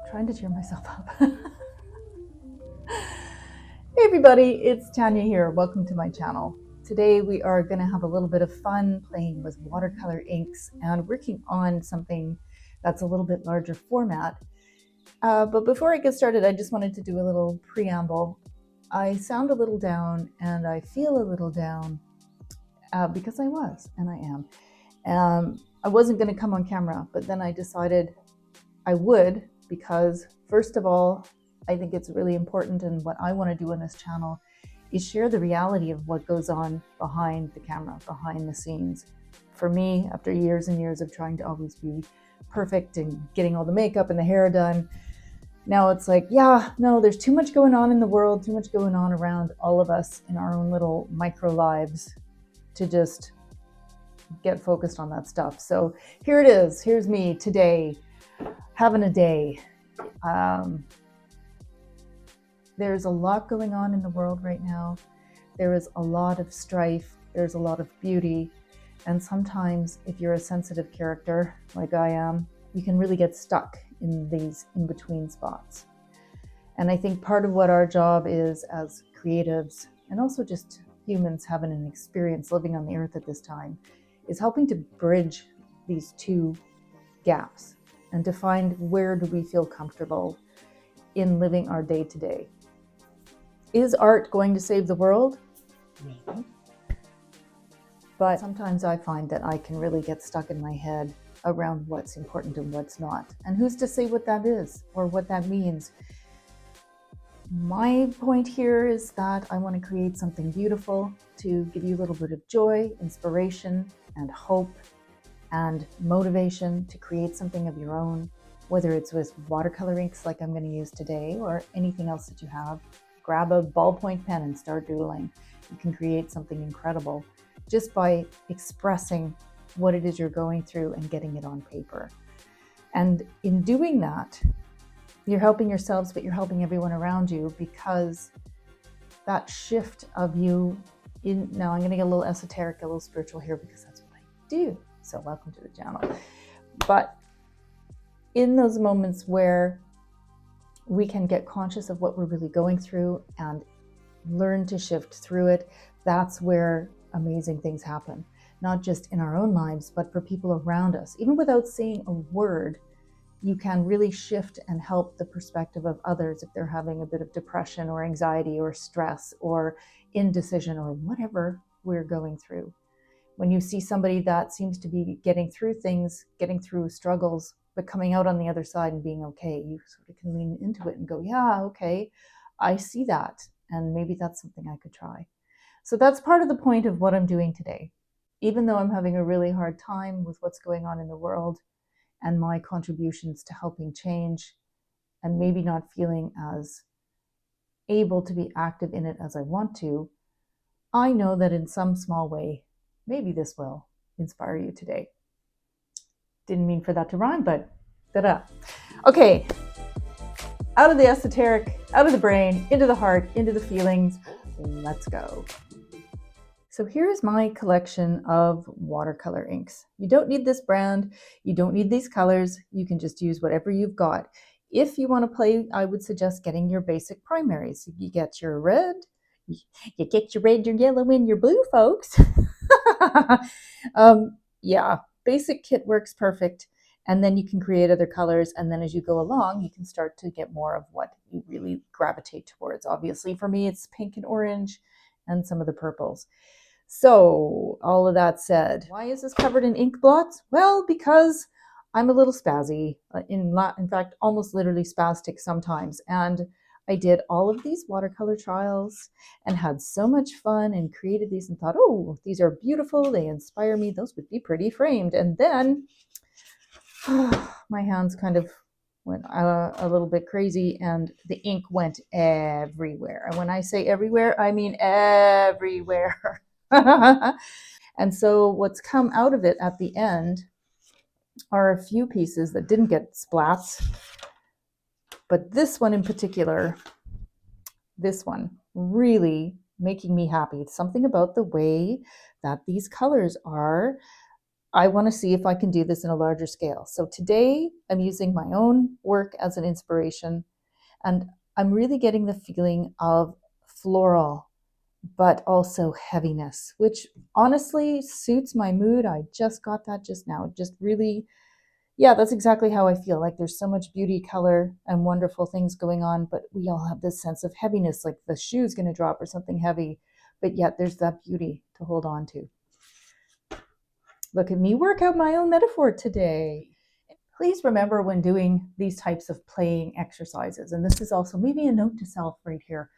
Trying to cheer myself up. Hey everybody, it's Tanya here. Welcome to my channel. Today we are going to have a little bit of fun playing with watercolor inks and working on something that's a little bit larger format. But before I get started, I just wanted to do a little preamble. I sound a little down and I feel a little down because I was and I am. I wasn't going to come on camera, but then I decided I would, because first of all, I think it's really important, and what I want to do on this channel is share the reality of what goes on behind the camera, behind the scenes. For me, after years and years of trying to always be perfect and getting all the makeup and the hair done, now it's like, yeah, no, there's too much going on in the world, too much going on around all of us in our own little micro lives to just get focused on that stuff. So here it is. Here's me today, having a day. There's a lot going on in the world right now. There is a lot of strife. There's a lot of beauty. And sometimes if you're a sensitive character like I am, you can really get stuck in these in-between spots. And I think part of what our job is as creatives, and also just humans having an experience living on the earth at this time, is helping to bridge these two gaps and to find where do we feel comfortable in living our day-to-day. Is art going to save the world? Maybe. But sometimes I find that I can really get stuck in my head around what's important and what's not. And who's to say what that is or what that means? My point here is that I want to create something beautiful to give you a little bit of joy, inspiration, and hope, and motivation to create something of your own, whether it's with watercolor inks like I'm going to use today or anything else that you have. Grab a ballpoint pen and start doodling. You can create something incredible just by expressing what it is you're going through and getting it on paper. And in doing that, you're helping yourselves, but you're helping everyone around you, because that shift of you now I'm going to get a little esoteric, a little spiritual here, because that's what I do. So welcome to the channel. But in those moments where we can get conscious of what we're really going through and learn to shift through it, that's where amazing things happen. Not just in our own lives, but for people around us. Even without saying a word, you can really shift and help the perspective of others if they're having a bit of depression or anxiety or stress or indecision or whatever we're going through. When you see somebody that seems to be getting through things, getting through struggles, but coming out on the other side and being okay, you sort of can lean into it and go, yeah, okay, I see that. And maybe that's something I could try. So that's part of the point of what I'm doing today. Even though I'm having a really hard time with what's going on in the world and my contributions to helping change, and maybe not feeling as able to be active in it as I want to, I know that in some small way, maybe this will inspire you today. Didn't mean for that to rhyme, but ta-da. Okay, out of the esoteric, out of the brain, into the heart, into the feelings. Let's go. So here's my collection of watercolor inks. You don't need this brand. You don't need these colors. You can just use whatever you've got. If you want to play, I would suggest getting your basic primaries. You get your red, you get your red, your yellow, and your blue, folks. Yeah, basic kit works perfect. And then you can create other colors. And then as you go along, you can start to get more of what you really gravitate towards. Obviously, for me, it's pink and orange and some of the purples. So all of that said, why is this covered in ink blots? Well, because I'm a little spazzy, in fact, almost literally spastic sometimes. And I did all of these watercolor trials and had so much fun and created these and thought, oh, these are beautiful. They inspire me. Those would be pretty framed. And then my hands kind of went a little bit crazy and the ink went everywhere. And when I say everywhere, I mean everywhere. And so what's come out of it at the end are a few pieces that didn't get splats, but this one in particular, this one really making me happy. It's something about the way that these colors are I want to see if I can do this in a larger scale. So today I'm using my own work as an inspiration, and I'm really getting the feeling of floral, but also heaviness, which honestly suits my mood. I just got that just now. Just really, yeah, that's exactly how I feel. Like there's so much beauty, color, and wonderful things going on, but we all have this sense of heaviness, like the shoe's going to drop or something heavy, but yet there's that beauty to hold on to. Look at me work out my own metaphor today. Please remember when doing these types of playing exercises, and this is also maybe a note to self right here,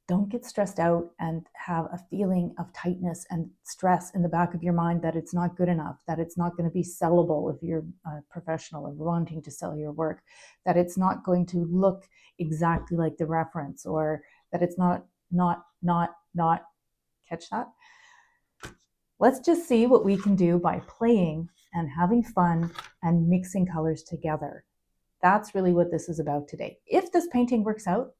don't get stressed out and have a feeling of tightness and stress in the back of your mind that it's not good enough, that it's not going to be sellable if you're a professional and wanting to sell your work, that it's not going to look exactly like the reference, or that it's not catch that. Let's just see what we can do by playing and having fun and mixing colors together. That's really what this is about today. If this painting works out,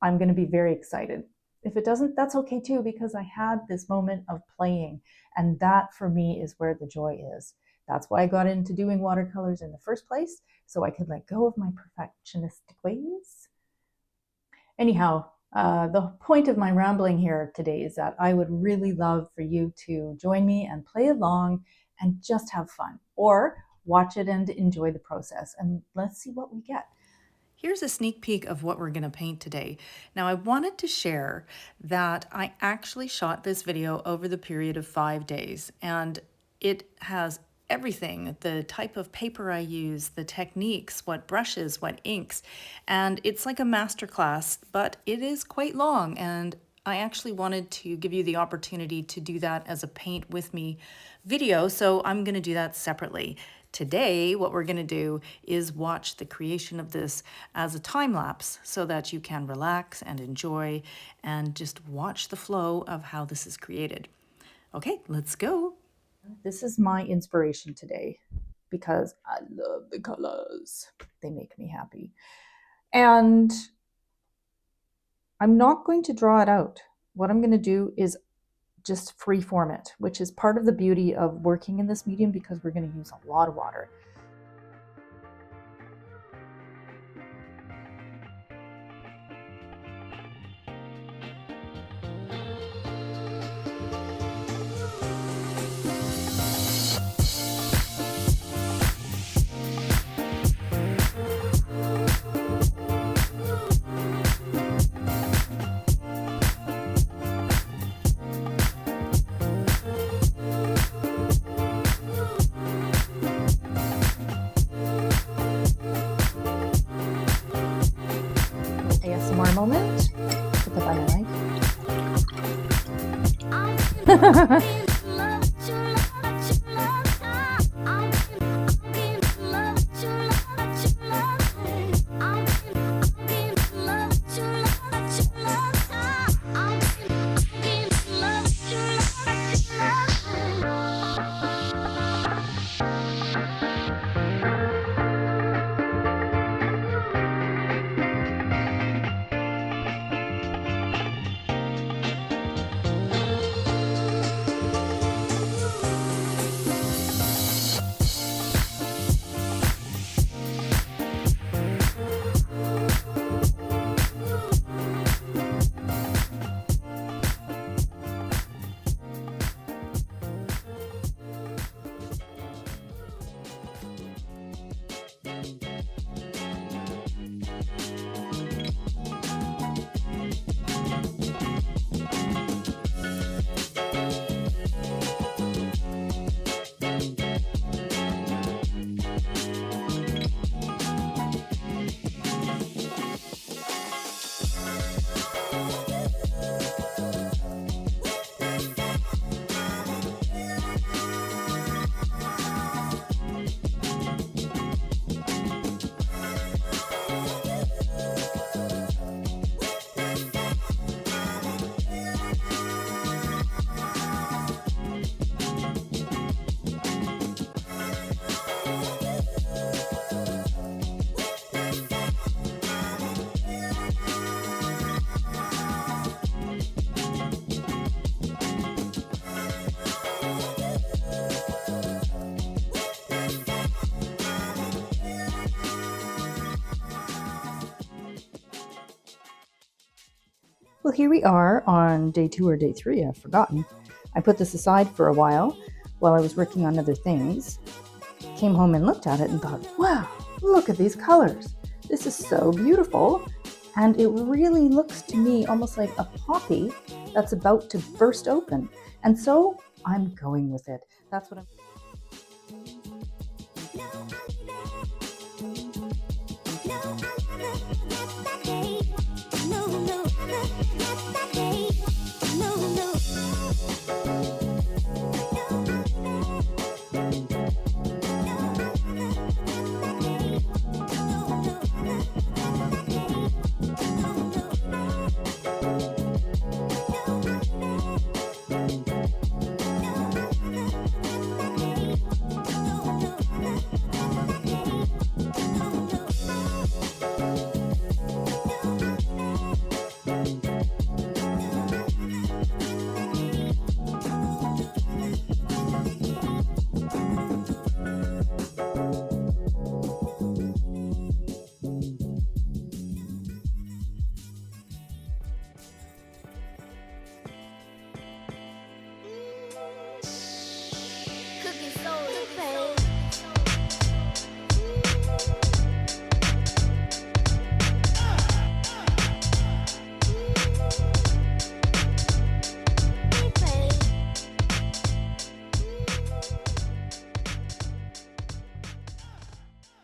I'm going to be very excited. If it doesn't, that's okay too, because I had this moment of playing, and that for me is where the joy is. That's why I got into doing watercolors in the first place, so I could let go of my perfectionistic ways. Anyhow, the point of my rambling here today is that I would really love for you to join me and play along and just have fun, or watch it and enjoy the process, and let's see what we get. Here's a sneak peek of what we're going to paint today. Now, I wanted to share that I actually shot this video over the period of 5 days, and it has everything, the type of paper I use, the techniques, what brushes, what inks, and it's like a masterclass, but it is quite long, and I actually wanted to give you the opportunity to do that as a paint with me video, so I'm going to do that separately. Today, what we're going to do is watch the creation of this as a time lapse so that you can relax and enjoy and just watch the flow of how this is created. Okay, let's go. This is my inspiration today because I love the colors. They make me happy. And I'm not going to draw it out. What I'm going to do is just free form it, which is part of the beauty of working in this medium because we're going to use a lot of water. ASMR moment. Put that by my mic. Well, here we are on day 2 or day 3, I've forgotten. I put this aside for a while I was working on other things. Came home and looked at it and thought, wow, look at these colors. This is so beautiful. And it really looks to me almost like a poppy that's about to burst open. And so I'm going with it. That's what I'm.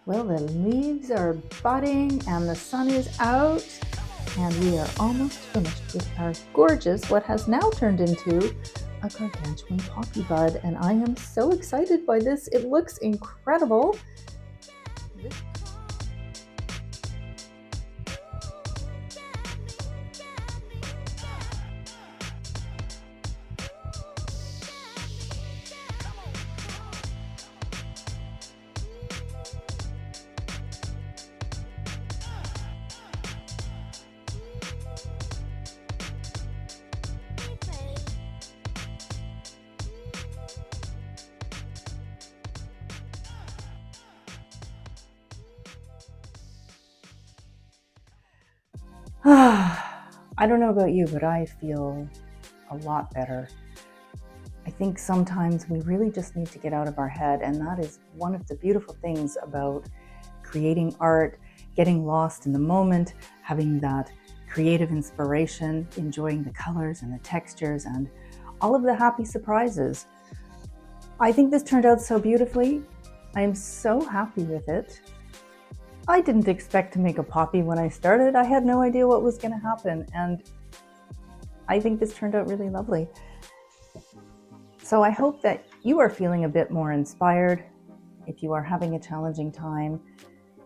Well, the leaves are budding and the sun is out, and we are almost finished with our gorgeous, what has now turned into a gargantuan poppy bud, and I am so excited by this. It looks incredible. I don't know about you, but I feel a lot better. I think sometimes we really just need to get out of our head, and that is one of the beautiful things about creating art, getting lost in the moment, having that creative inspiration, enjoying the colors and the textures and all of the happy surprises. I think this turned out so beautifully. I am so happy with it. I didn't expect to make a poppy when I started. I had no idea what was going to happen, and I think this turned out really lovely. So I hope that you are feeling a bit more inspired. If you are having a challenging time,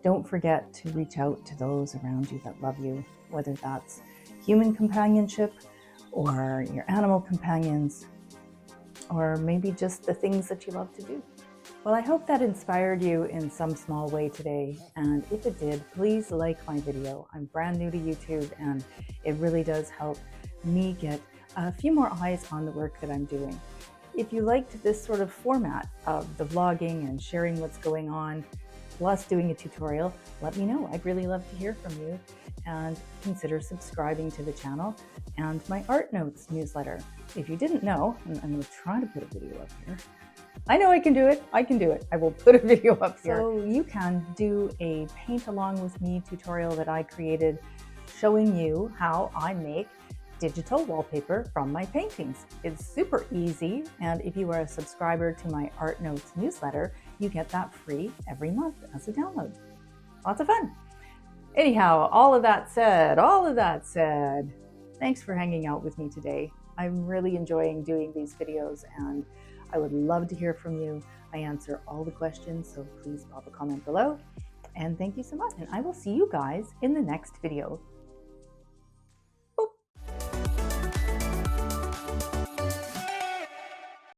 don't forget to reach out to those around you that love you, whether that's human companionship or your animal companions, or maybe just the things that you love to do. Well, I hope that inspired you in some small way today, and if it did, please like my video. I'm brand new to YouTube, and it really does help me get a few more eyes on the work that I'm doing. If you liked this sort of format of the vlogging and sharing what's going on, plus doing a tutorial, let me know. I'd really love to hear from you, and consider subscribing to the channel and my art notes newsletter. If you didn't know, and I'm going to try to put a video up here. I know I can do it. I can do it. I will put a video up here. So you can do a paint along with me tutorial that I created showing you how I make digital wallpaper from my paintings. It's super easy, and if you are a subscriber to my Art Notes newsletter, you get that free every month as a download. Lots of fun. Anyhow, all of that said, thanks for hanging out with me today. I'm really enjoying doing these videos, and I would love to hear from you. I answer all the questions, so please pop a comment below. And thank you so much. And I will see you guys in the next video.